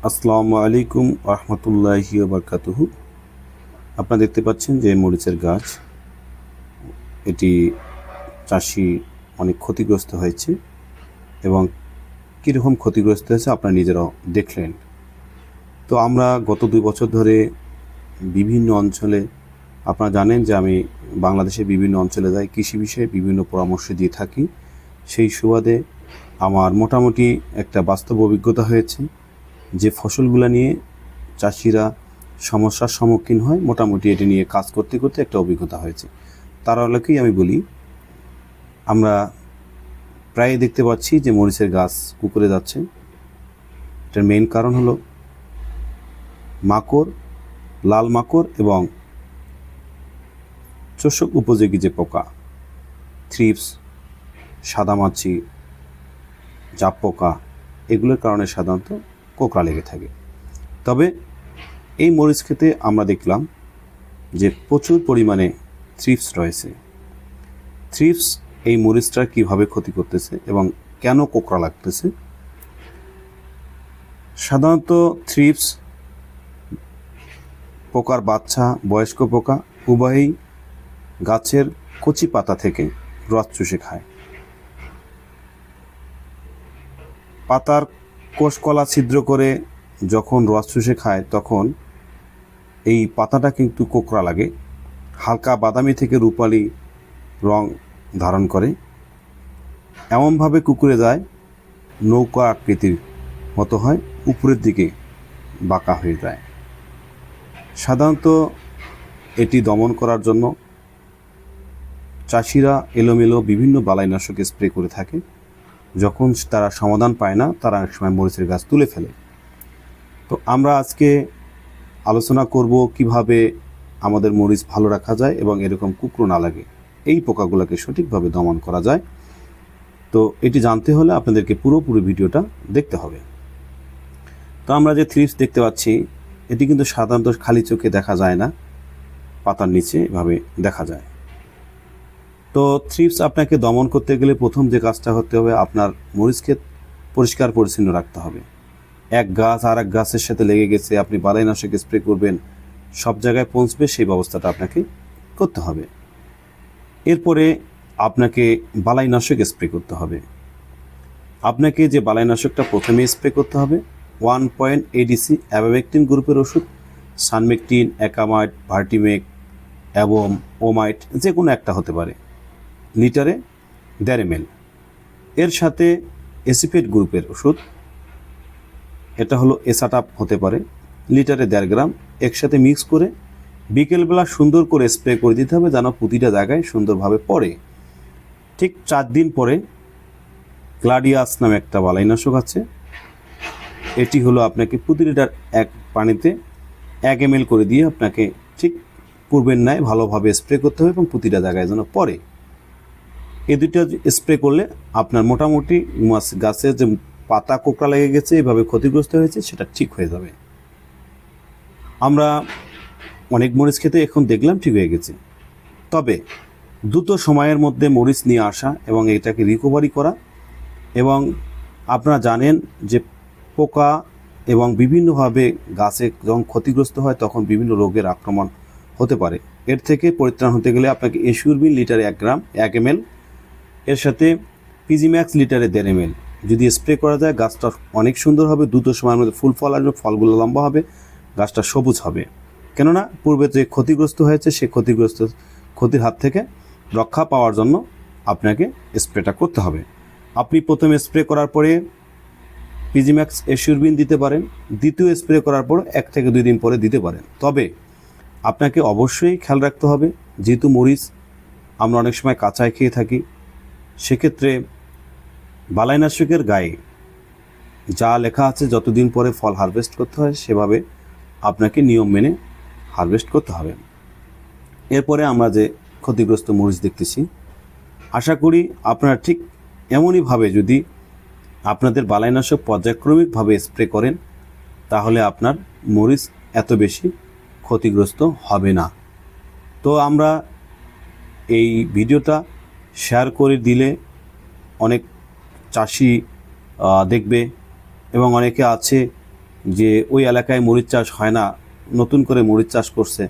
আসসালামু আলাইকুম রহমতুল্লাহি ওয়া বারাকাতুহু। আপনারা দেখতে পাচ্ছেন যে মরিচের গাছ, এটি চাষি অনেক ক্ষতিগ্রস্ত হয়েছে এবং কীরকম ক্ষতিগ্রস্ত হয়েছে আপনারা নিজেরাও দেখলেন। তো আমরা গত 2 বছর ধরে বিভিন্ন অঞ্চলে, আপনারা জানেন যে আমি বাংলাদেশের বিভিন্ন অঞ্চলে যাই, কৃষি বিষয়ে বিভিন্ন পরামর্শ দিয়ে থাকি। সেই সুবাদে আমার মোটামুটি একটা বাস্তব অভিজ্ঞতা হয়েছে যে ফসলগুলো নিয়ে চাষিরা সমস্যার সম্মুখীন হয়। মোটামুটি এটি নিয়ে কাজ করতে করতে একটা অভিজ্ঞতা হয়েছে। তার আলোকেই আমি বলি, আমরা প্রায় দেখতে পাচ্ছি যে মরিচের গাছ কুকুরে যাচ্ছে। এটার মেইন কারণ হলো মাকড়, লাল মাকড় এবং চোষক উপযোগী যে পোকা, থ্রিপস, সাদামাছি, জাপ পোকা, এগুলোর কারণে সাধারণত কোঁকড়া লেগে থাকে। তবে এই মরিচ খেতে আমরা দেখলাম যে প্রচুর পরিমাণে থ্রিপস রয়েছে। থ্রিপস এই মরিচটার কীভাবে ক্ষতি করতেছে এবং কেন কোঁকড়া লাগতেছে। সাধারণত থ্রিপস পোকার বাচ্চা, বয়স্ক পোকা উভয়ই গাছের কচি পাতা থেকে রস চুষে খায়। পাতার কোষকলা ছিদ্র করে যখন রস চুষে খায় তখন এই পাতাটা কিন্তু কোঁকড়া লাগে, হালকা বাদামি থেকে রূপালি রং ধারণ করে, এমনভাবে কুকুরে যায় নৌকা আকৃতির মতো হয়, উপরের দিকে বাঁকা হয়ে যায়। সাধারণত এটি দমন করার জন্য চাষিরা এলোমেলো বিভিন্ন বালাইনাশক স্প্রে করে থাকে। যখন তারা সমাধান পায় না, তারা এক সময় মরিচের গাছ তুলে ফেলে। তো আমরা আজকে আলোচনা করব কিভাবে আমাদের মরিচ ভালো রাখা যায় এবং এরকম কুকড়ো না লাগে, এই পোকাগুলোকে সঠিকভাবে দমন করা যায়। তো এটি জানতে হলে আপনাদেরকে পুরোপুরি ভিডিওটা দেখতে হবে। তো আমরা যে থ্রিপস দেখতে পাচ্ছি, এটি কিন্তু সাধারণত খালি চোখে দেখা যায় না, পাতার নিচে এভাবে দেখা যায়। তো থ্রিপস আপনাকে দমন করতে গেলে প্রথম যে কাজটা হতে হবে, আপনার মরিচ ক্ষেত পরিষ্কার পরিচ্ছন্ন রাখতে হবে। এক গাছ আর এক গাছের সাথে লেগে গেছে, আপনি বালাইনাশক স্প্রে করবেন, সব জায়গায় পৌঁছবে সেই ব্যবস্থাটা আপনাকে করতে হবে। এরপরে আপনাকে বালাইনাশক স্প্রে করতে হবে। আপনাকে যে বালাইনাশকটা প্রথমে স্প্রে করতে হবে 1 ADC অ্যাবামেকটিন গ্রুপের ওষুধ, সানমেকটিন, অ্যাকামাইট, ভার্টিমেক এবং ওমাইট, যে কোনো একটা হতে পারে, লিটারে 1.5 ml। এর সাথে এসিফেট গ্রুপের ওষুধ, এটা হলো এসাটাপ হতে পারে, লিটারে 1.5 গ্রাম, একসাথে মিক্স করে বিকেলবেলা সুন্দর করে স্প্রে করে দিতে হবে, যেন প্রতিটা জায়গায় সুন্দরভাবে পড়ে। ঠিক 4 দিন পরে গ্লাডিয়াস নামে একটা বালাইনাশক আছে, এটি হলো আপনাকে প্রতি লিটার এক পানিতে 1 ml করে দিয়ে আপনাকে ঠিক পূর্বের ন্যায় ভালোভাবে স্প্রে করতে হবে এবং প্রতিটা জায়গায় যেন পড়ে। এই দুটো স্প্রে করলে আপনার মোটামুটি গাছের যে পাতা কোঁকড়া লেগে গেছে, এভাবে ক্ষতিগ্রস্ত হয়েছে, সেটা ঠিক হয়ে যাবে। আমরা অনেক মরিচ খেতে এখন দেখলাম ঠিক হয়ে গেছে। তবে দ্রুত সময়ের মধ্যে মরিচ নিয়ে আসা এবং এটাকে রিকভারি করা, এবং আপনারা জানেন যে পোকা এবং বিভিন্নভাবে গাছে যখন ক্ষতিগ্রস্ত হয় তখন বিভিন্ন রোগের আক্রমণ হতে পারে। এর থেকে পরিত্রাণ হতে গেলে আপনাকে এসিউরবিন লিটারে 1 গ্রাম 1 ml, এর সাথে পিজিম্যাক্স লিটারে 1.5 ml যদি স্প্রে করা যায়, গাছটা অনেক সুন্দর হবে, দ্রুত সময়ের মধ্যে ফুল ফল আসবে, ফলগুলো লম্বা হবে, গাছটা সবুজ হবে। কেননা পূর্বে যে ক্ষতিগ্রস্ত হয়েছে সে ক্ষতির হাত থেকে রক্ষা পাওয়ার জন্য আপনাকে স্প্রেটা করতে হবে। আপনি প্রথমে স্প্রে করার পরে পিজিম্যাক্স এসিউরবিন দিতে পারেন, দ্বিতীয় স্প্রে করার পর 1 থেকে 2 দিন পরে দিতে পারেন। তবে আপনাকে অবশ্যই খেয়াল রাখতে হবে, যেহেতু মরিচ আমরা অনেক সময় কাঁচায় খেয়ে থাকি, সেক্ষেত্রে বালাইনাশকের গায়ে যা লেখা আছে যতদিন পরে ফল হারভেস্ট করতে হয় সেভাবে আপনাকে নিয়ম মেনে হারভেস্ট করতে হবে। এরপরে আমরা যে ক্ষতিগ্রস্ত মরিচ দেখতেছি, আশা করি আপনারা ঠিক এমনইভাবে যদি আপনাদের বালাইনাশক পর্যায়ক্রমিকভাবে স্প্রে করেন, তাহলে আপনার মরিচ এত বেশি ক্ষতিগ্রস্ত হবে না। তো আমরা এই ভিডিওটা শেয়ার করে দিলে অনেক চাষি দেখবে এবং অনেকে আছে যে ওই এলাকায় মরিচ চাষ হয় না, নতুন করে মরিচ চাষ করছে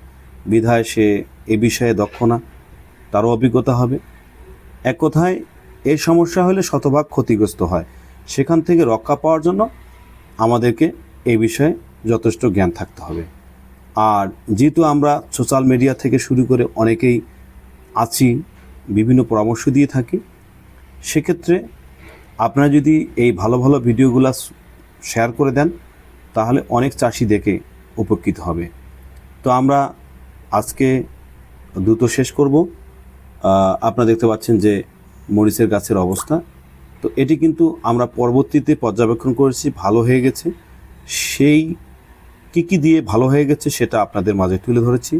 বিধায় সে এ বিষয়ে দক্ষ না, তারও অভিজ্ঞতা হবে। এক কথায় এই সমস্যা হলে শতভাগ ক্ষতিগ্রস্ত হয়। সেখান থেকে রক্ষা পাওয়ার জন্য আমাদেরকে এই বিষয়ে যথেষ্ট জ্ঞান থাকতে হবে। আর যেহেতু আমরা সোশ্যাল মিডিয়া থেকে শুরু করে অনেকেই আছি, বিভিন্ন পরামর্শ দিয়ে থাকি, সেক্ষেত্রে আপনারা যদি এই ভালো ভালো ভিডিওগুলো শেয়ার করে দেন তাহলে অনেক চাষি দেখে উপকৃত হবে। তো আমরা আজকে দ্রুত শেষ করব। আপনারা দেখতে পাচ্ছেন যে মরিচের গাছের অবস্থা, তো এটি কিন্তু আমরা পরবর্তীতে পর্যবেক্ষণ করেছি, ভালো হয়ে গেছে। সেই কী দিয়ে ভালো হয়ে গেছে সেটা আপনাদের মাঝে তুলে ধরেছি,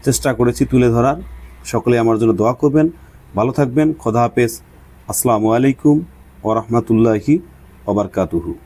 চেষ্টা করেছি তুলে ধরার। সকলে আমার জন্য দোয়া করবেন। ভালো থাকবেন। খোদা হাফেজ। আসসালামু আলাইকুম ওয়া রাহমাতুল্লাহি ওয়া বারাকাতুহু।